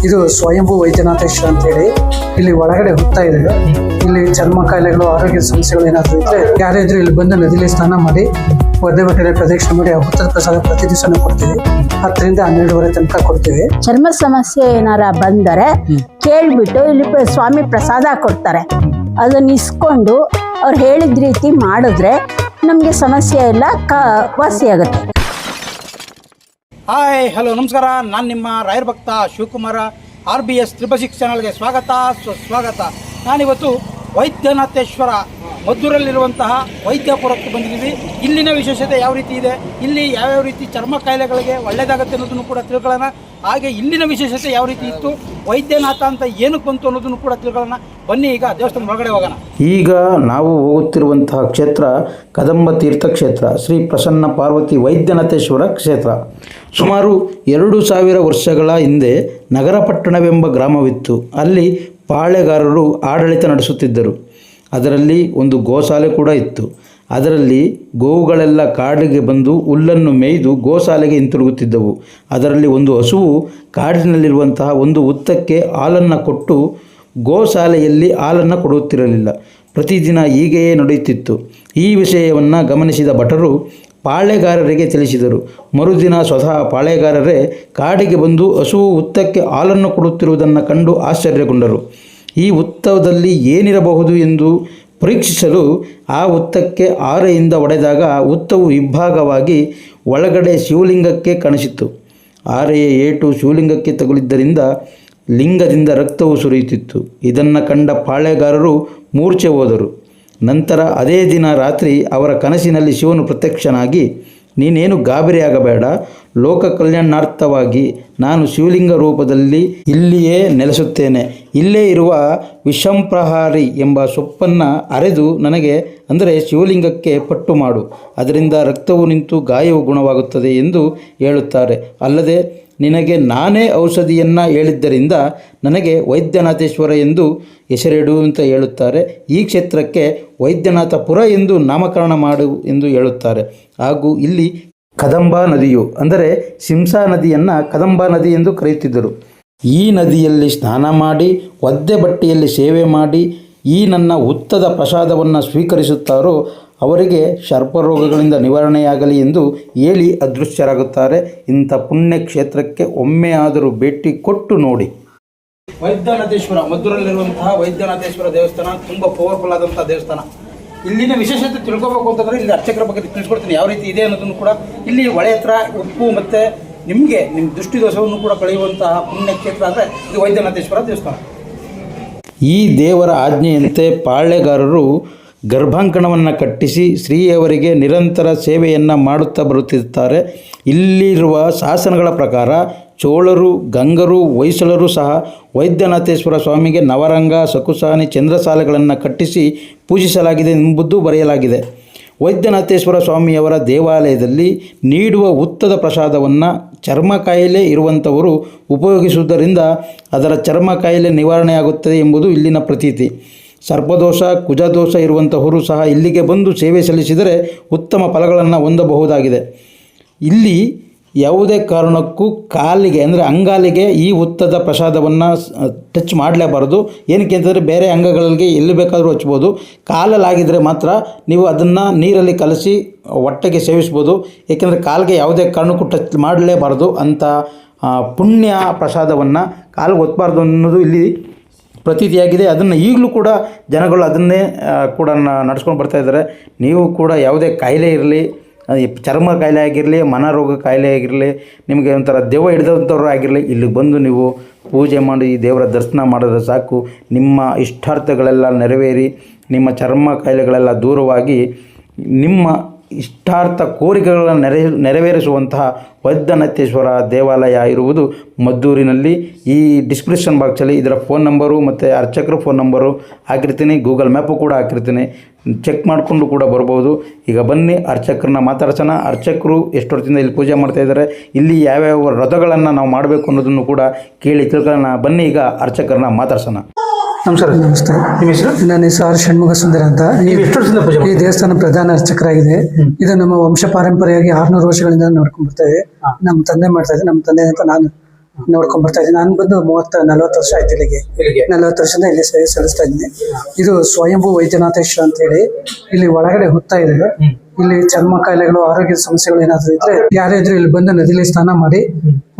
ಇದು ಸ್ವಯಂಭೂ ವೈದ್ಯನಾಥೇಶ್ವರ ಅಂತೇಳಿ ಇಲ್ಲಿ ಒಳಗಡೆ ಹೋಗ್ತಾ ಇದೆ. ಇಲ್ಲಿ ಚರ್ಮ ಕಾಯಿಲೆಗಳು, ಆರೋಗ್ಯ ಸಮಸ್ಯೆಗಳು ಏನಾದರೂ ಇದ್ರೆ ಯಾರೇ ಇದ್ರು ಇಲ್ಲಿ ಬಂದು ನದಿಲಿ ಸ್ನಾನ ಮಾಡಿ ಒದ್ದೆ ಬಟ್ಟೆ ಪ್ರದಕ್ಷಿಣೆ ಮಾಡಿ ಆ ಹುತ್ತದ ಪ್ರಸಾದ ಪ್ರತಿ ದಿವಸ ಕೊಡ್ತೀವಿ. 10 ರಿಂದ 12 ತನಕ ಕೊಡ್ತೀವಿ. ಚರ್ಮ ಸಮಸ್ಯೆ ಏನಾರ ಬಂದರೆ ಕೇಳ್ಬಿಟ್ಟು ಇಲ್ಲಿ ಸ್ವಾಮಿ ಪ್ರಸಾದ ಕೊಡ್ತಾರೆ. ಅದನ್ನ ಇಸ್ಕೊಂಡು ಅವ್ರು ಹೇಳಿದ ರೀತಿ ಮಾಡಿದ್ರೆ ನಮಗೆ ಸಮಸ್ಯೆ ಎಲ್ಲ ವಾಸಿಯಾಗುತ್ತೆ. ಹಾಯ್, ಹಲೋ, ನಮಸ್ಕಾರ. ನಾನು ನಿಮ್ಮ ರಾಯರ್ ಭಕ್ತ ಶಿವಕುಮಾರ. RBS 666 ಚಾನಲ್ಗೆ ಸ್ವಾಗತ, ಸುಸ್ವಾಗತ. ನಾನಿವತ್ತು ವೈದ್ಯನಾಥೇಶ್ವರ ಮದ್ದೂರಲ್ಲಿರುವಂತಹ ವೈದ್ಯಪುರಕ್ಕೆ ಬಂದಿದ್ದೀವಿ. ಇಲ್ಲಿನ ವಿಶೇಷತೆ ಯಾವ ರೀತಿ ಇದೆ, ಇಲ್ಲಿ ಯಾವ್ಯಾವ ರೀತಿ ಚರ್ಮ ಕಾಯಿಲೆಗಳಿಗೆ ಒಳ್ಳೆಯದಾಗುತ್ತೆ ಅನ್ನೋದನ್ನು ಕೂಡ ತಿಳ್ಕೊಳ್ಳೋಣ. ಹಾಗೆ ಇಲ್ಲಿನ ವಿಶೇಷತೆ ಯಾವ ರೀತಿ ಇತ್ತು, ವೈದ್ಯನಾಥ ಅಂತ ಏನಕ್ಕೆ ಬಂತು ಅನ್ನೋದನ್ನು ಕೂಡ ತಿಳ್ಕೊಳ್ಳೋಣ. ಬನ್ನಿ, ಈಗ ದೇವಸ್ಥಾನದ ಒಳಗಡೆ ಹೋಗೋಣ. ಈಗ ನಾವು ಹೋಗುತ್ತಿರುವಂತಹ ಕ್ಷೇತ್ರ ಕದಂಬ ತೀರ್ಥಕ್ಷೇತ್ರ, ಶ್ರೀ ಪ್ರಸನ್ನ ಪಾರ್ವತಿ ವೈದ್ಯನಾಥೇಶ್ವರ ಕ್ಷೇತ್ರ. ಸುಮಾರು 2000 ವರ್ಷಗಳ ಹಿಂದೆ ನಗರ ಪಟ್ಟಣವೆಂಬ ಗ್ರಾಮವಿತ್ತು. ಅಲ್ಲಿ ಪಾಳೆಗಾರರು ಆಡಳಿತ ನಡೆಸುತ್ತಿದ್ದರು. ಅದರಲ್ಲಿ ಒಂದು ಗೋಶಾಲೆ ಕೂಡ ಇತ್ತು. ಅದರಲ್ಲಿ ಗೋವುಗಳೆಲ್ಲ ಕಾಡಿಗೆ ಬಂದು ಹುಲ್ಲನ್ನು ಮೇಯ್ದು ಗೋಶಾಲೆಗೆ ಹಿಂತಿರುಗುತ್ತಿದ್ದವು. ಅದರಲ್ಲಿ ಒಂದು ಹಸುವು ಕಾಡಿನಲ್ಲಿರುವಂತಹ ಒಂದು ಹುತ್ತಕ್ಕೆ ಹಾಲನ್ನು ಕೊಟ್ಟು ಗೋಶಾಲೆಯಲ್ಲಿ ಹಾಲನ್ನು ಕೊಡುತ್ತಿರಲಿಲ್ಲ. ಪ್ರತಿದಿನ ಹೀಗೆಯೇ ನಡೆಯುತ್ತಿತ್ತು. ಈ ವಿಷಯವನ್ನು ಗಮನಿಸಿದ ಭಟರು ಪಾಳೆಗಾರರಿಗೆ ತಿಳಿಸಿದರು. ಮರುದಿನ ಸ್ವತಃ ಪಾಳೆಗಾರರೇ ಕಾಡಿಗೆ ಬಂದು ಹಸುವು ಹುತ್ತಕ್ಕೆ ಹಾಲನ್ನು ಕೊಡುತ್ತಿರುವುದನ್ನು ಕಂಡು ಆಶ್ಚರ್ಯಗೊಂಡರು. ಈ ಹುತ್ತದಲ್ಲಿ ಏನಿರಬಹುದು ಎಂದು ಪರೀಕ್ಷಿಸಲು ಆ ಹುತ್ತಕ್ಕೆ ಆರೆಯಿಂದ ಹೊಡೆದಾಗ ಹುತ್ತವು ಇಬ್ಬಾಗವಾಗಿ ಒಳಗಡೆ ಶಿವಲಿಂಗಕ್ಕೆ ಕಾಣಿಸಿತು. ಆರೆಯ ಏಟು ಶಿವಲಿಂಗಕ್ಕೆ ತಗುಲಿದ್ದರಿಂದ ಲಿಂಗದಿಂದ ರಕ್ತವು ಸುರಿಯುತ್ತಿತ್ತು. ಇದನ್ನು ಕಂಡ ಪಾಳೆಗಾರರು ಮೂರ್ಛೆ ಹೋದರು. ನಂತರ ಅದೇ ದಿನ ರಾತ್ರಿ ಅವರ ಕನಸಿನಲ್ಲಿ ಶಿವನು ಪ್ರತ್ಯಕ್ಷನಾಗಿ, ನೀನೇನು ಗಾಬರಿಯಾಗಬೇಡ, ಲೋಕ ಕಲ್ಯಾಣಾರ್ಥವಾಗಿ ನಾನು ಶಿವಲಿಂಗ ರೂಪದಲ್ಲಿ ಇಲ್ಲಿಯೇ ನೆಲೆಸುತ್ತೇನೆ. ಇಲ್ಲೇ ಇರುವ ವಿಷಂಪ್ರಹಾರಿ ಎಂಬ ಸೊಪ್ಪನ್ನು ಅರೆದು ನನಗೆ, ಅಂದರೆ ಶಿವಲಿಂಗಕ್ಕೆ ಪಟ್ಟು ಮಾಡು, ಅದರಿಂದ ರಕ್ತವು ನಿಂತು ಗಾಯವು ಗುಣವಾಗುತ್ತದೆ ಎಂದು ಹೇಳುತ್ತಾರೆ. ಅಲ್ಲದೆ ನಿನಗೆ ನಾನೇ ಔಷಧಿಯನ್ನು ಹೇಳಿದ್ದರಿಂದ ನನಗೆ ವೈದ್ಯನಾಥೇಶ್ವರ ಎಂದು ಹೆಸರಿಡು ಅಂತ ಹೇಳುತ್ತಾರೆ. ಈ ಕ್ಷೇತ್ರಕ್ಕೆ ವೈದ್ಯನಾಥಪುರ ಎಂದು ನಾಮಕರಣ ಮಾಡು ಎಂದು ಹೇಳುತ್ತಾರೆ. ಹಾಗೂ ಇಲ್ಲಿ ಕದಂಬಾ ನದಿಯು, ಅಂದರೆ ಶಿಂಸಾ ನದಿಯನ್ನು ಕದಂಬಾ ನದಿ ಎಂದು ಕರೆಯುತ್ತಿದ್ದರು. ಈ ನದಿಯಲ್ಲಿ ಸ್ನಾನ ಮಾಡಿ ಒದ್ದೆ ಬಟ್ಟೆಯಲ್ಲಿ ಸೇವೆ ಮಾಡಿ ಈ ನನ್ನ ಹುತ್ತದ ಪ್ರಸಾದವನ್ನು ಸ್ವೀಕರಿಸುತ್ತಾರೋ ಅವರಿಗೆ ಸರ್ಪರೋಗಗಳಿಂದ ನಿವಾರಣೆಯಾಗಲಿ ಎಂದು ಹೇಳಿ ಅದೃಶ್ಯರಾಗುತ್ತಾರೆ. ಇಂಥ ಪುಣ್ಯ ಕ್ಷೇತ್ರಕ್ಕೆ ಒಮ್ಮೆ ಆದರೂ ಭೇಟಿ ಕೊಟ್ಟು ನೋಡಿ. ವೈದ್ಯನಾಥೇಶ್ವರ ಮದ್ದೂರಲ್ಲಿರುವಂತಹ ವೈದ್ಯನಾಥೇಶ್ವರ ದೇವಸ್ಥಾನ ತುಂಬ ಪವರ್ಫುಲ್ ಆದಂತಹ ದೇವಸ್ಥಾನ. ಇಲ್ಲಿನ ವಿಶೇಷತೆ ತಿಳ್ಕೋಬೇಕು ಅಂತಂದರೆ ಇಲ್ಲಿ ಅರ್ಚಕರ ಬಗ್ಗೆ ತಿಳಿಸ್ಕೊಡ್ತೀನಿ ಯಾವ ರೀತಿ ಇದೆ ಅನ್ನೋದನ್ನು ಕೂಡ. ಇಲ್ಲಿ ಹೊಳೆ ಹತ್ರ ಉಪ್ಪು ಮತ್ತು ನಿಮ್ಮ ದೃಷ್ಟಿ ದೋಷವನ್ನು ಕೂಡ ಕಳೆಯುವಂತಹ ಪುಣ್ಯ ಕ್ಷೇತ್ರ ಅಂದರೆ ಇದು ವೈದ್ಯನಾಥೇಶ್ವರ ದೇವಸ್ಥಾನ. ಈ ದೇವರ ಆಜ್ಞೆಯಂತೆ ಪಾಳೆಗಾರರು ಗರ್ಭಾಂಕಣವನ್ನು ಕಟ್ಟಿಸಿ ಶ್ರೀಯವರಿಗೆ ನಿರಂತರ ಸೇವೆಯನ್ನು ಮಾಡುತ್ತಾ ಬರುತ್ತಿರುತ್ತಾರೆ. ಇಲ್ಲಿರುವ ಶಾಸನಗಳ ಪ್ರಕಾರ ಚೋಳರು, ಗಂಗರು, ಹೊಯ್ಸಳರು ಸಹ ವೈದ್ಯನಾಥೇಶ್ವರ ಸ್ವಾಮಿಗೆ ನವರಂಗ, ಸಕುಸಾನಿ, ಚಂದ್ರಸಾಲೆಗಳನ್ನು ಕಟ್ಟಿಸಿ ಪೂಜಿಸಲಾಗಿದೆ ಎಂಬುದು ಬರೆಯಲಾಗಿದೆ. ವೈದ್ಯನಾಥೇಶ್ವರ ಸ್ವಾಮಿಯವರ ದೇವಾಲಯದಲ್ಲಿ ನೀಡುವ ಹುತ್ತದ ಪ್ರಸಾದವನ್ನು ಚರ್ಮ ಕಾಯಿಲೆ ಇರುವಂಥವರು ಉಪಯೋಗಿಸುವುದರಿಂದ ಅದರ ಚರ್ಮ ಕಾಯಿಲೆ ನಿವಾರಣೆಯಾಗುತ್ತದೆ ಎಂಬುದು ಇಲ್ಲಿನ ಪ್ರತೀತಿ. ಸರ್ಪದೋಷ, ಕುಜದೋಷ ಇರುವಂತಹವರು ಸಹ ಇಲ್ಲಿಗೆ ಬಂದು ಸೇವೆ ಸಲ್ಲಿಸಿದರೆ ಉತ್ತಮ ಫಲಗಳನ್ನು ಹೊಂದಬಹುದಾಗಿದೆ. ಇಲ್ಲಿ ಯಾವುದೇ ಕಾರಣಕ್ಕೂ ಕಾಲಿಗೆ, ಅಂದರೆ ಅಂಗಾಲಿಗೆ ಈ ಹುತ್ತದ ಪ್ರಸಾದವನ್ನು ಟಚ್ ಮಾಡಲೇಬಾರದು. ಏನಕ್ಕೆ ಅಂತಂದರೆ ಬೇರೆ ಅಂಗಗಳಿಗೆ ಎಲ್ಲಿ ಬೇಕಾದರೂ ಹಚ್ಬೋದು. ಕಾಲಲ್ಲಾಗಿದ್ದರೆ ಮಾತ್ರ ನೀವು ಅದನ್ನು ನೀರಲ್ಲಿ ಕಲಸಿ ಹೊಟ್ಟೆಗೆ ಸೇವಿಸ್ಬೋದು. ಏಕೆಂದರೆ ಕಾಲಿಗೆ ಯಾವುದೇ ಕಾರಣಕ್ಕೂ ಟಚ್ ಮಾಡಲೇಬಾರದು. ಅಂಥ ಪುಣ್ಯ ಪ್ರಸಾದವನ್ನು ಕಾಲಿಗೆ ಒತ್ತಬಾರ್ದು ಅನ್ನೋದು ಇಲ್ಲಿ ಪ್ರತೀತಿಯಾಗಿದೆ. ಅದನ್ನು ಈಗಲೂ ಕೂಡ ಜನಗಳು ಅದನ್ನೇ ಕೂಡ ನಡೆಸ್ಕೊಂಡು ಬರ್ತಾಯಿದ್ದಾರೆ. ನೀವು ಕೂಡ ಯಾವುದೇ ಕಾಯಿಲೆ ಇರಲಿ, ಚರ್ಮ ಕಾಯಿಲೆ ಆಗಿರಲಿ, ಮನರೋಗ ಕಾಯಿಲೆ ಆಗಿರಲಿ, ನಿಮಗೆ ಒಂಥರ ದೆವ್ವ ಹಿಡಿದಂಥವ್ರು ಆಗಿರಲಿ, ಇಲ್ಲಿಗೆ ಬಂದು ನೀವು ಪೂಜೆ ಮಾಡಿ ದೇವರ ದರ್ಶನ ಮಾಡಿದ್ರೆ ಸಾಕು. ನಿಮ್ಮ ಇಷ್ಟಾರ್ಥಗಳೆಲ್ಲ ನೆರವೇರಿ ನಿಮ್ಮ ಚರ್ಮ ಕಾಯಿಲೆಗಳೆಲ್ಲ ದೂರವಾಗಿ ನಿಮ್ಮ ಇಷ್ಟಾರ್ಥ ಕೋರಿಕೆಗಳನ್ನು ನೆರವೇರಿಸುವಂತಹ ವೈದ್ಯನಾಥೇಶ್ವರ ದೇವಾಲಯ ಇರುವುದು ಮದ್ದೂರಿನಲ್ಲಿ. ಈ ಡಿಸ್ಕ್ರಿಪ್ಷನ್ ಬಾಕ್ಸಲ್ಲಿ ಇದರ ಫೋನ್ ನಂಬರು ಮತ್ತು ಅರ್ಚಕರ ಫೋನ್ ನಂಬರು ಹಾಕಿರ್ತೀನಿ, ಗೂಗಲ್ ಮ್ಯಾಪು ಕೂಡ ಹಾಕಿರ್ತೀನಿ, ಚೆಕ್ ಮಾಡಿಕೊಂಡು ಕೂಡ ಬರ್ಬೋದು. ಈಗ ಬನ್ನಿ ಅರ್ಚಕರನ್ನ ಮಾತಾಡ್ಸೋಣ. ಅರ್ಚಕರು ಎಷ್ಟು ವರ್ಷದಿಂದ ಇಲ್ಲಿ ಪೂಜೆ ಮಾಡ್ತಾಯಿದ್ದಾರೆ, ಇಲ್ಲಿ ಯಾವ್ಯಾವ ವ್ರತಗಳನ್ನು ನಾವು ಮಾಡಬೇಕು ಅನ್ನೋದನ್ನು ಕೂಡ ಕೇಳಿ ತಿಳ್ಕೊಳ್ಳೋಣ. ಬನ್ನಿ ಈಗ ಅರ್ಚಕರನ್ನ ಮಾತಾಡ್ಸೋಣ. ನಮಸ್ಕಾರ. ನಮಸ್ತೆ. ನಿಮ್ಮ ಹೆಸರು? ನನ್ನ ಹೆಸರು ಆರ್ ಷಣ್ಮುಗ ಸುಂದರ ಅಂತ. ನೀವು ಎಷ್ಟು ವರ್ಷದಿಂದ ಪೂಜೆ ಈ ದೇವಸ್ಥಾನ ಪ್ರಧಾನ ಅರ್ಚಕರಾಗಿದೆ. ಇದು ನಮ್ಮ ವಂಶ ಪಾರಂಪರೆಯಾಗಿ 600 ವರ್ಷಗಳಿಂದ ನೋಡ್ಕೊಂಡು ಬರ್ತಾ ಇದೆ. ನಮ್ಮ ತಂದೆ ಮಾಡ್ತಾ ಇದ್ದೆ, ನಮ್ಮ ತಂದೆ ಅಂತ ನಾನು ನೋಡ್ಕೊಂಡ್ ಬರ್ತಾ ಇದ್ದೀನಿ. ನಾನು ಬಂದು 40 ವರ್ಷ ಆಯ್ತು ಇಲ್ಲಿಗೆ. 40 ವರ್ಷದಿಂದ ಇಲ್ಲಿ ಸೇವೆ ಸಲ್ಲಿಸ್ತಾ ಇದ್ದೀನಿ. ಇದು ಸ್ವಯಂಭೂ ವೈದ್ಯನಾಥೇಶ್ವರ ಅಂತ ಹೇಳಿ ಇಲ್ಲಿ ಒಳಗಡೆ ಹುತ್ತಾ ಇದೆ. ಇಲ್ಲಿ ಚರ್ಮ ಕಾಯಿಲೆಗಳು, ಆರೋಗ್ಯದ ಸಮಸ್ಯೆಗಳು ಏನಾದ್ರು ಇದ್ರೆ ಯಾರೇ ಇದ್ರು ಇಲ್ಲಿ ಬಂದು ನದಿಲಿ ಸ್ನಾನ ಮಾಡಿ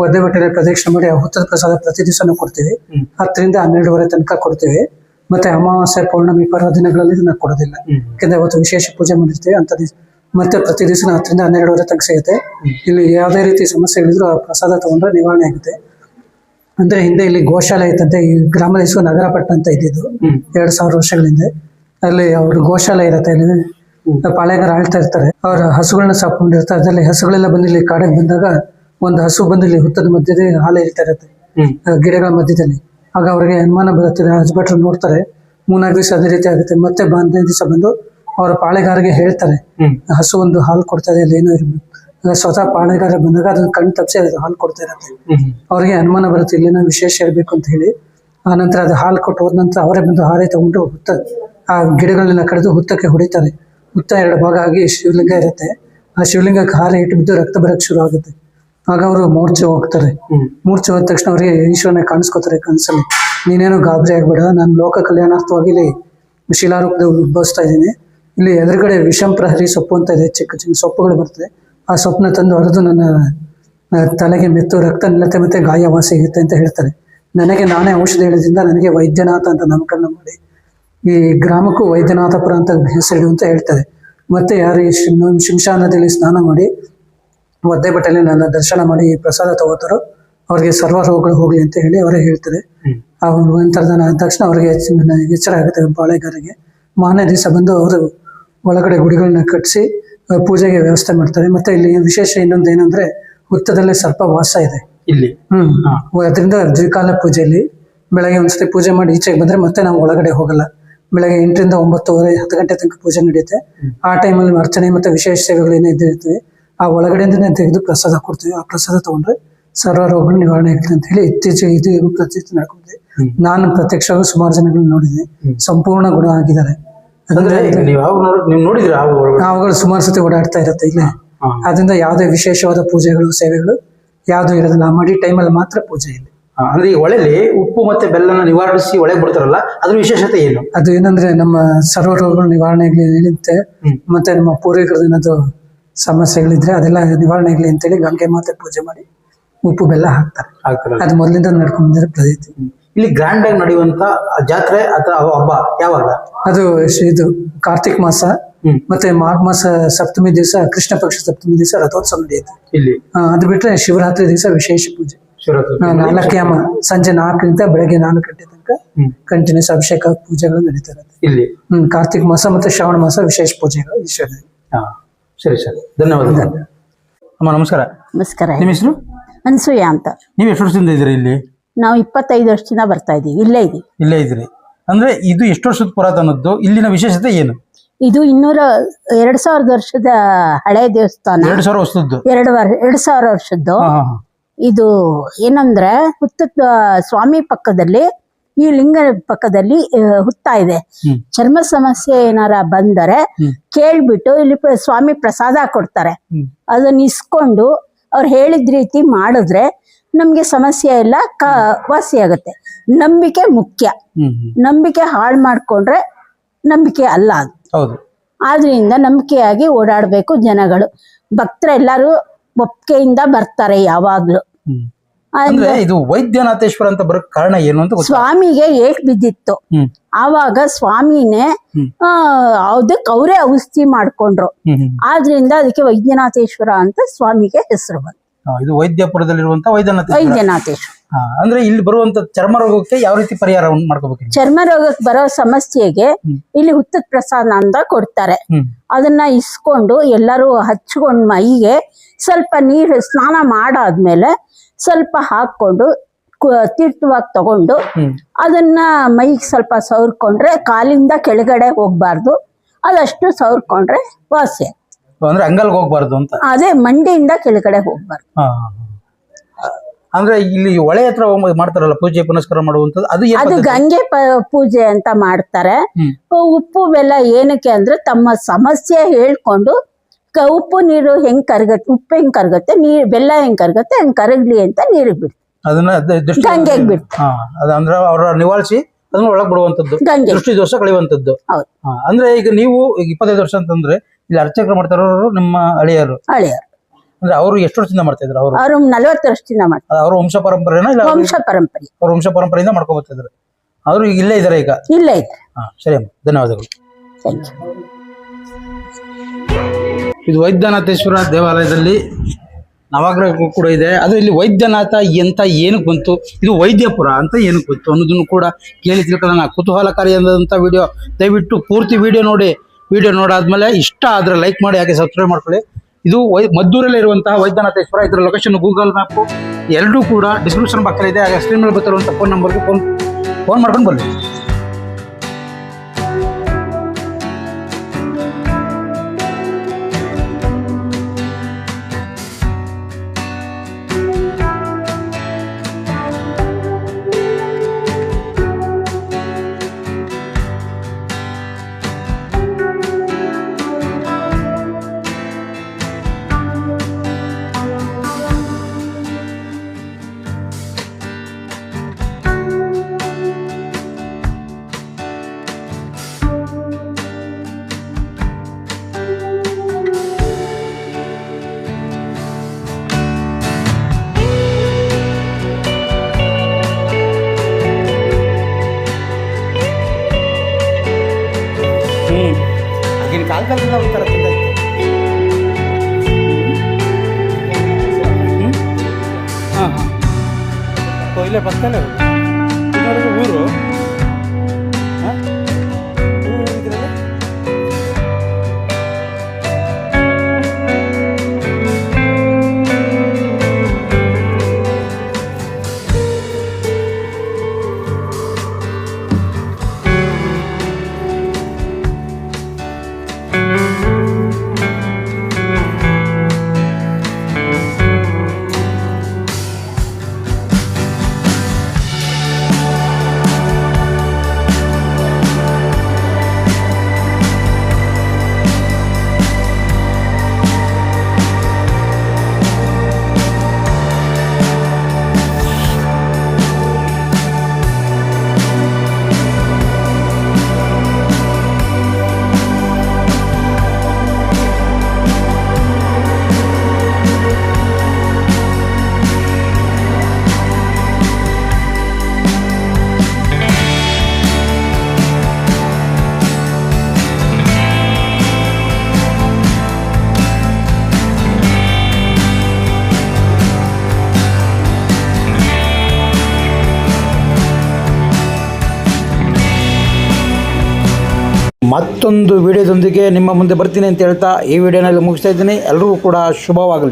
ಒದ್ದೆ ಬಟ್ಟೆಯಲ್ಲಿ ಪ್ರದಕ್ಷಿಣೆ ಮಾಡಿ ಆ ಹುತ್ತದ ಪ್ರಸಾದ ಪ್ರತಿ ದಿವಸನೂ ಕೊಡ್ತೀವಿ. 10 ರಿಂದ 12 ತನಕ ಕೊಡ್ತೀವಿ. ಮತ್ತೆ ಅಮಾವಾಸ್ಯೆ, ಪೌರ್ಣಮಿ, ಪರ್ವದಿನಗಳಲ್ಲಿ ಇದನ್ನ ಕೊಡೋದಿಲ್ಲ. ಯಾಕಂದ್ರೆ ಅವತ್ತು ವಿಶೇಷ ಪೂಜೆ ಮಾಡಿರ್ತೀವಿ ಅಂತ ಮತ್ತೆ ಪ್ರತಿ ದಿವಸ 10 ರಿಂದ 12 ತನಕ ಸಿಗುತ್ತೆ. ಇಲ್ಲಿ ಯಾವುದೇ ರೀತಿ ಸಮಸ್ಯೆಗಳಿದ್ರು ಆ ಪ್ರಸಾದ ತಗೊಂಡ್ರೆ ನಿವಾರಣೆ ಆಗುತ್ತೆ. ಅಂದ್ರೆ ಹಿಂದೆ ಇಲ್ಲಿ ಗೋಶಾಲೆ ಇತ್ತಂತೆ. ಈ ಗ್ರಾಮದ ಹೆಸರು ನಗರಪಟ್ಟಣ ಅಂತ ಇದ್ದಿದ್ದು 2000 ವರ್ಷಗಳ ಹಿಂದೆ. ಅಲ್ಲಿ ಅವ್ರ ಗೋಶಾಲೆ ಇರುತ್ತೆ. ಅಲ್ಲಿ ಪಾಳೆಗಾರ ಆಳ್ತಾ ಇರ್ತಾರೆ. ಅವ್ರ ಹಸುಗಳನ್ನ ಸಾಕೊಂಡಿರ್ತಾರೆ. ಅದರಲ್ಲಿ ಹಸುಗಳೆಲ್ಲ ಬಂದು ಇಲ್ಲಿ ಕಾಡಿಗೆ ಬಂದಾಗ ಒಂದು ಹಸು ಬಂದು ಇಲ್ಲಿ ಹುತ್ತದ ಮಧ್ಯದಲ್ಲಿ ಹಾಲು ಇರ್ತಾ ಇರುತ್ತೆ, ಗಿಡಗಳ ಮಧ್ಯದಲ್ಲಿ. ಆಗ ಅವ್ರಿಗೆ ಅನುಮಾನ ಬರುತ್ತೆ. ರಾಜಭಟ್ರು ನೋಡ್ತಾರೆ. 3-4 ದಿವಸ ಅದೇ ರೀತಿ ಆಗುತ್ತೆ. ಮತ್ತೆ 15 ದಿವಸ ಬಂದು ಅವರ ಪಾಳೆಗಾರರಿಗೆ ಹೇಳ್ತಾರೆ, ಹಸು ಒಂದು ಹಾಲು ಕೊಡ್ತಾ ಇದೆ, ಅಲ್ಲಿ ಏನೋ ಇರ್ಬೇಕು. ಸ್ವತಃ ಪಾಳೆಗಾರ ಬಂದಾಗ ಅದನ್ನ ಕಣ್ಣು ತಪ್ಪಿಸಿ ಅದು ಹಾಲು ಕೊಡ್ತಾ ಇರುತ್ತೆ. ಅವ್ರಿಗೆ ಅನುಮಾನ ಬರುತ್ತೆ, ಇಲ್ಲೇನೋ ವಿಶೇಷ ಇರಬೇಕು ಅಂತ ಹೇಳಿ. ಆ ನಂತರ ಅದು ಹಾಲು ಕೊಟ್ಟು ಹೋದ ನಂತರ ಅವರೇ ಬಂದು ಹಾರೆ ತಗೊಂಡು ಹುತ್ತ ಆ ಗಿಡಗಳನ್ನೆಲ್ಲ ಕಡಿದು ಹುತ್ತಕ್ಕೆ ಹೊಡಿತಾರೆ. ಹುತ್ತ 2 ಭಾಗ ಆಗಿ ಶಿವಲಿಂಗ ಇರುತ್ತೆ. ಆ ಶಿವಲಿಂಗಕ್ಕೆ ಹಾರೆ ಇಟ್ಟು ಬಿದ್ದು ರಕ್ತ ಬರಕ್ಕೆ ಶುರು ಆಗುತ್ತೆ. ಆಗ ಅವರು ಮೂರ್ಛೆ ಹೋಗ್ತಾರೆ. ಮೂರ್ಛೆ ಹೋದ ತಕ್ಷಣ ಅವರಿಗೆ ಈಶ್ವರನ ಕಾಣಿಸ್ಕೋತಾರೆ ಕನಸಲ್ಲಿ. ನೀನೇನು ಗಾಬರಿ ಆಗ್ಬೇಡ, ನಾನು ಲೋಕ ಕಲ್ಯಾಣಾರ್ಥವಾಗಿ ಇಲ್ಲಿ ಶಿಲಾರೂಪದಲ್ಲಿ ಉದ್ಭವಿಸ್ತಾ ಇದ್ದೀನಿ. ಇಲ್ಲಿ ಎದುರುಗಡೆ ವಿಷಂ ಪ್ರಹರಿ ಸೊಪ್ಪು ಅಂತ ಇದೆ, ಚಿಕ್ಕ ಚಿಕ್ಕ ಸೊಪ್ಪುಗಳು ಬರ್ತದೆ. ಆ ಸೊಪ್ಪನ್ನ ತಂದು ಹೊಡೆದು ನನ್ನ ತಲೆಗೆ ಮೆತ್ತು ರಕ್ತ ನಿಲ್ಲತ್ತೆ, ಮತ್ತೆ ಗಾಯ ವಾಸಿ ಆಗುತ್ತೆ ಅಂತ ಹೇಳ್ತಾರೆ. ನನಗೆ ನಾನೇ ಔಷಧಿ ಹೇಳೋದ್ರಿಂದ ನನಗೆ ವೈದ್ಯನಾಥ ಅಂತ ನಾಮಕರಣ ಮಾಡಿ ಈ ಗ್ರಾಮಕ್ಕೂ ವೈದ್ಯನಾಥಪುರ ಅಂತ ಹೆಸರಿಡು ಅಂತ ಹೇಳ್ತಾರೆ. ಮತ್ತೆ ಯಾರು ಈ ಶಿಂಶಾನದಲ್ಲಿ ಸ್ನಾನ ಮಾಡಿ ಒದ್ದೆ ಬಟ್ಟೆಯಲ್ಲಿ ನನ್ನ ದರ್ಶನ ಮಾಡಿ ಈ ಪ್ರಸಾದ ತಗೋತಾರೋ ಅವ್ರಿಗೆ ಸರ್ವ ರೋಗಗಳು ಹೋಗ್ಲಿ ಅಂತ ಹೇಳಿ ಅವರೇ ಹೇಳ್ತಾರೆ. ಆ ನಂತರದ ತಕ್ಷಣ ಅವ್ರಿಗೆ ಎಚ್ಚರ ಆಗುತ್ತೆ ಬಾಳೆಗಾರಿಗೆ. ಮಾರನೇ ದಿವಸ ಬಂದು ಅವರು ಒಳಗಡೆ ಗುಡಿಗಳನ್ನ ಕಟ್ಟಿಸಿ ಪೂಜೆಗೆ ವ್ಯವಸ್ಥೆ ಮಾಡ್ತಾರೆ. ಮತ್ತೆ ಇಲ್ಲಿ ವಿಶೇಷ ಇನ್ನೊಂದು ಏನಂದ್ರೆ ಹುತ್ತದಲ್ಲೇ ಸರ್ಪ ವಾಸ ಇದೆ ಇಲ್ಲಿ. ಅದರಿಂದ ದ್ವಿಕಾಲ ಪೂಜೆಯಲ್ಲಿ ಬೆಳಗ್ಗೆ ಒಂದ್ಸತಿ ಪೂಜೆ ಮಾಡಿ ಈಚೆಗೆ ಬಂದ್ರೆ ಮತ್ತೆ ನಾವು ಒಳಗಡೆ ಹೋಗಲ್ಲ. ಬೆಳಗ್ಗೆ 8 ರಿಂದ 9:30, 10 ಗಂಟೆ ತನಕ ಪೂಜೆ ನಡೆಯುತ್ತೆ. ಆ ಟೈಮಲ್ಲಿ ಅರ್ಚನೆ ಮತ್ತೆ ವಿಶೇಷ ಸೇವೆಗಳೇನೇ ಇದ್ದಿರ್ತವೆ. ಆ ಒಳಗಡೆಯಿಂದನೇ ತೆಗೆದು ಪ್ರಸಾದ ಕೊಡ್ತೀವಿ. ಆ ಪ್ರಸಾದ ತಗೊಂಡ್ರೆ ಸರ್ವ ರೋಗಗಳು ನಿವಾರಣೆ ಆಗುತ್ತೆ ಅಂತ ಹೇಳಿ ಇತ್ತೀಚೆಗೆ ಇದು ಪ್ರತೀತಿ ನಡ್ಕೊಂಡಿದೆ. ನಾನು ಪ್ರತ್ಯಕ್ಷವಾಗಿ ಸುಮಾರು ಜನಗಳನ್ನ ನೋಡಿದ್ದೀನಿ, ಸಂಪೂರ್ಣ ಗುಣ ಆಗಿದ್ದಾರೆ. ಅವುಗಳು ಸುಮಾರು ಸತಿ ಓಡಾಡ್ತಾ ಇರುತ್ತೆ ಇಲ್ಲೇ. ಅದರಿಂದ ಯಾವುದೇ ವಿಶೇಷವಾದ ಪೂಜೆಗಳು, ಸೇವೆಗಳು ಯಾವ್ದು ಇರೋದಿಲ್ಲ. ಆ ಮಡಿ ಟೈಮಲ್ಲಿ ಮಾತ್ರ ಪೂಜೆ ಇಲ್ಲಿ. ಅಂದ್ರೆ ಈ ಹೊಳೆಲಿ ಉಪ್ಪು ಮತ್ತೆ ಬೆಲ್ಲನ ನಿವಾರಿಸಿ ಒಳಗೆ ಬಿಡ್ತಾರಲ್ಲ, ಅದ್ರ ವಿಶೇಷತೆ ಏನು? ಅದು ಏನಂದ್ರೆ ನಮ್ಮ ಸರ್ವ ರೋಗಗಳು ನಿವಾರಣೆಗೆ ನಿಲ್ಲುತ್ತೆ. ಮತ್ತೆ ನಮ್ಮ ಪೂರ್ವಿಕರದ್ದು ಏನಾದ್ರು ಸಮಸ್ಯೆಗಳಿದ್ರೆ ಅದೆಲ್ಲ ನಿವಾರಣೆಗ್ಲಿ ಅಂತೇಳಿ ಗಂಗೆ ಮಾತೆ ಪೂಜೆ ಮಾಡಿ ಉಪ್ಪು ಬೆಲ್ಲ ಹಾಕ್ತಾರೆ. ಅದು ಮೊದಲಿಂದ ನಡ್ಕೊಂಡಿರೋ ಪ್ರತೀತಿ. ಇಲ್ಲಿ ಗ್ರ್ಯಾಂಡ್ ಆಗಿ ನಡೆಯುವಂತ ಜಾತ್ರೆ ಅಥವಾ ಹಬ್ಬ ಯಾವಾಗ? ಅದು ಇದು ಕಾರ್ತಿಕ್ ಮಾಸ ಮತ್ತೆ ಮಾಘ ಮಾಸ ಸಪ್ತಮಿ ದಿವಸ, ಕೃಷ್ಣ ಪಕ್ಷ ಸಪ್ತಮಿ ದಿವಸ ರಥೋತ್ಸವ ನಡೆಯುತ್ತೆ ಇಲ್ಲಿ. ಅದು ಬಿಟ್ರೆ ಶಿವರಾತ್ರಿ ದಿವಸ ವಿಶೇಷ ಪೂಜೆ. 4 ಯಾಮ ಸಂಜೆ 4 ರಿಂದ ಬೆಳಗ್ಗೆ 4 ಗಂಟೆ ತನಕ ಕಂಟಿನ್ಯೂಸ್ ಅಭಿಷೇಕ ಪೂಜೆಗಳು ನಡೀತಾ ಇರುತ್ತೆ ಇಲ್ಲಿ. ಕಾರ್ತಿಕ್ ಮಾಸ ಮತ್ತೆ ಶ್ರಾವಣ ಮಾಸ ವಿಶೇಷ ಪೂಜೆಗಳು ಈಶ್ವರ. ಸರಿ ಸರ್, ಧನ್ಯವಾದ ಅಮ್ಮ. ನಮಸ್ಕಾರ. ನಮಸ್ಕಾರ. ನಿಮ್ಮ ಹೆಸರು? ಅನ್ಸೂಯ ಅಂತ. ನೀವು ಎಷ್ಟು ವರ್ಷದಿಂದ ಇದ್ದೀರಿ ಇಲ್ಲಿ? ನಾವು 25 ವರ್ಷದಿಂದ ಬರ್ತಾ ಇದೀವಿ. ಇಲ್ಲೇ ಇದ್ರಿ. ಅಂದ್ರೆ ಇದು ಎಷ್ಟು ವರ್ಷದ ಪುರಾತನದ್ದು? ಇಲ್ಲಿನ ವಿಶೇಷತೆ ಏನು? ಇದು 2000 ವರ್ಷದ ಹಳೆ ದೇವಸ್ಥಾನ. 2000 ವರ್ಷದ್ದು? 2000 ವರ್ಷದ್ದು. ಇದು ಏನಂದ್ರೆ ಹುತ್ತದ ಸ್ವಾಮಿ ಪಕ್ಕದಲ್ಲಿ, ಈ ಲಿಂಗ ಪಕ್ಕದಲ್ಲಿ ಹುತ್ತಾ ಇದೆ. ಚರ್ಮ ಸಮಸ್ಯೆ ಏನಾರ ಬಂದರೆ ಕೇಳ್ಬಿಟ್ಟು ಇಲ್ಲಿ ಸ್ವಾಮಿ ಪ್ರಸಾದ ಕೊಡ್ತಾರೆ. ಅದನ್ನ ಇಸ್ಕೊಂಡು ಅವ್ರು ಹೇಳಿದ ರೀತಿ ಮಾಡಿದ್ರೆ ನಮ್ಗೆ ಸಮಸ್ಯೆ ಎಲ್ಲ ವಾಸಿ ಆಗುತ್ತೆ. ನಂಬಿಕೆ ಮುಖ್ಯ. ನಂಬಿಕೆ ಹಾಳು ಮಾಡ್ಕೊಂಡ್ರೆ ನಂಬಿಕೆ ಅಲ್ಲ ಅದು. ಆದ್ರಿಂದ ನಂಬಿಕೆಯಾಗಿ ಓಡಾಡ್ಬೇಕು ಜನಗಳು. ಭಕ್ತರೆಲ್ಲರೂ ಒಪ್ಪಿಗೆಯಿಂದ ಬರ್ತಾರೆ ಯಾವಾಗ್ಲೂ. ಅಂದ್ರೆ ಇದು ವೈದ್ಯನಾಥೇಶ್ವರ ಅಂತ ಬರೋಕ್ ಕಾರಣ ಏನು ಅಂತ? ಸ್ವಾಮಿಗೆ ಏಟ್ ಬಿದ್ದಿತ್ತು. ಆವಾಗ ಸ್ವಾಮಿನೇ ಅದಕ್ಕೆ ಅವರೇ ಔಷಧಿ ಮಾಡ್ಕೊಂಡ್ರು. ಆದ್ರಿಂದ ಅದಕ್ಕೆ ವೈದ್ಯನಾಥೇಶ್ವರ ಅಂತ ಸ್ವಾಮಿಗೆ ಹೆಸರು ಬಂತು. ಇದು ವೈದ್ಯಪುರದಲ್ಲಿರುವಂತ ವೈದ್ಯನಾಥೇಶ್ವರ. ಅಂದ್ರೆ ಇಲ್ಲಿ ಬರುವಂತ ಚರ್ಮ ರೋಗಕ್ಕೆ ಯಾವ ರೀತಿ ಪರಿಹಾರ ಮಾಡ್ಕೋಬೇಕು? ಚರ್ಮ ರೋಗಕ್ಕೆ ಬರೋ ಸಮಸ್ಯೆಗೆ ಇಲ್ಲಿ ಹುತ್ತದ ಪ್ರಸಾದ ಅಂತ ಕೊಡ್ತಾರೆ. ಅದನ್ನ ಇಸ್ಕೊಂಡು ಎಲ್ಲರೂ ಹಚ್ಕೊಂಡು ಮೈಗೆ ಸ್ವಲ್ಪ ನೀರು ಸ್ನಾನ ಮಾಡಾದ್ಮೇಲೆ ಸ್ವಲ್ಪ ಹಾಕೊಂಡು ತೀರ್ಥವಾಗಿ ತಗೊಂಡು ಅದನ್ನ ಮೈಗೆ ಸ್ವಲ್ಪ ಸವರ್ಕೊಂಡ್ರೆ, ಕಾಲಿಂದ ಕೆಳಗಡೆ ಹೋಗ್ಬಾರ್ದು, ಅದಷ್ಟು ಸವರ್ಕೊಂಡ್ರೆ ವಾಸಿ. ಅಂದ್ರೆ ಅಂಗಲ್ಗೆ ಹೋಗ್ಬಾರ್ದು ಅಂತ? ಅದೇ ಮಂಡಿಯಿಂದ ಕೆಳಗಡೆ ಹೋಗ್ಬಾರ್ದು. ಅಂದ್ರೆ ಇಲ್ಲಿ ಹೊಳೆ ಹತ್ರ ಮಾಡ್ತಾರಲ್ಲ ಪೂಜೆ ಪುನಸ್ಕಾರ ಮಾಡುವಂತದ್ದು, ಅದು ಗಂಗೆ ಪೂಜೆ ಅಂತ ಮಾಡ್ತಾರೆ. ಉಪ್ಪು ಬೆಲ್ಲ ಏನಕ್ಕೆ ಅಂದ್ರೆ ತಮ್ಮ ಸಮಸ್ಯೆ ಹೇಳ್ಕೊಂಡು ಉಪ್ಪು ನೀರು ಹೆಂಗ್ ಕರಗತ್ತೆ, ಉಪ್ಪು ಹೆಂಗ್ ಕರಗತ್ತೆ, ನೀರು ಬೆಲ್ಲ ಹೆಂಗ್ ಕರಗತ್ತೆ ಹಂಗ್ ಕರಗ್ಲಿ ಅಂತ ನೀರಿಗೆ ಬಿಡ್ತಾರೆ. ಅದನ್ನ ಗಂಗೆಗೆ ಬಿಟ್ಟು ಅದಂದ್ರೆ ಅವ್ರ ನಿವಾಳಿಸಿ ಅದನ್ನ ಒಳಗ್ ಬಿಡುವಂತದ್ದು, ಗಂಗೆ ದೃಷ್ಟಿ ದೋಷ ಕಳೆಯುವಂತದ್ದು. ಹೌದು. ಅಂದ್ರೆ ಈಗ ನೀವು ಈಗ 25 ವರ್ಷ ಅಂತಂದ್ರೆ ಇಲ್ಲಿ ಅರ್ಚಕರು ಮಾಡ್ತಾರೋರು ನಿಮ್ಮ ಅಳಿಯರು, ಹಳೆಯರು. ಅಂದ್ರೆ ಅವರು ಎಷ್ಟು ವರ್ಷದಿಂದ ಮಾಡ್ತಾ ಇದ್ರು? ಅವರು 40 ವರ್ಷದಿಂದ ಮಾಡ್ತಾರೆ. ಅವ್ರ ವಂಶ ಪರಂಪರೆನ ಇಲ್ಲ ವಂಶ ಪರಂಪರೆ. ಅವ್ರ ವಂಶ ಪರಂಪರೆಯಿಂದ ಮಾಡ್ಕೊಬರ್ತಿದ್ರು. ಅವರು ಈಗ ಇಲ್ಲೇ ಇದಾರೆ ಈಗ? ಇಲ್ಲೇ ಇದ್ದಾರೆ. ಸರಿ ಅಮ್ಮ, ಧನ್ಯವಾದಗಳು. Thank you. ಇದು ವೈದ್ಯನಾಥೇಶ್ವರ ದೇವಾಲಯದಲ್ಲಿ ನವಗ್ರಹ ಕೂಡ ಇದೆ. ಅದು ಇಲ್ಲಿ ವೈದ್ಯನಾಥ ಅಂತ ಏನಕ್ಕೆ ಬಂತು, ಇದು ವೈದ್ಯಪುರ ಅಂತ ಏನಕ್ಕೆ ಬಂತು ಅನ್ನೋದನ್ನು ಕೂಡ ಕೇಳಿ ತಿಳ್ಕೊಳ್ಳೋಣ. ಕುತೂಹಲಕಾರಿಯಾದಂಥ ವಿಡಿಯೋ, ದಯವಿಟ್ಟು ಪೂರ್ತಿ ವಿಡಿಯೋ ನೋಡಿ. ವಿಡಿಯೋ ನೋಡಾದ್ಮೇಲೆ ಇಷ್ಟ ಆದರೆ ಲೈಕ್ ಮಾಡಿ, ಹಾಗೆ ಸಬ್ಸ್ಕ್ರೈಬ್ ಮಾಡ್ಕೊಳ್ಳಿ. ಇದು ಮದ್ದೂರಲ್ಲಿ ಇರುವಂತಹ ವೈದ್ಯನಾಥೇಶ್ವರ. ಇದರ ಲೊಕೇಶನ್ ಗೂಗಲ್ ಮ್ಯಾಪು ಎರಡೂ ಕೂಡ ಡಿಸ್ಕ್ರಿಪ್ಷನ್ ಬಾಕ್ಸಲ್ಲಿ ಇದೆ. ಹಾಗೆ ಸ್ಕ್ರೀನ್ ಮೇಲೆ ಬರ್ತಿರುವಂಥ ಫೋನ್ ನಂಬರ್ಗೆ ಫೋನ್ ಮಾಡ್ಕೊಂಡು ಬನ್ನಿ. ಆಗಿನ ಕಾಲದಲ್ಲಿ ಒಂಥರ ಇಲ್ಲೇ ಪಕ್ಕದಲ್ಲೇ ಊರು. ಮತ್ತೊಂದು ವಿಡಿಯೋದೊಂದಿಗೆ ನಿಮ್ಮ ಮುಂದೆ ಬರ್ತೀನಿ ಅಂತ ಹೇಳ್ತಾ ಈ ವಿಡಿಯೋನಲ್ಲಿ ಮುಗಿಸ್ತಾ ಇದ್ದೀನಿ. ಎಲ್ಲರಿಗೂ ಕೂಡ ಶುಭವಾಗಲಿ.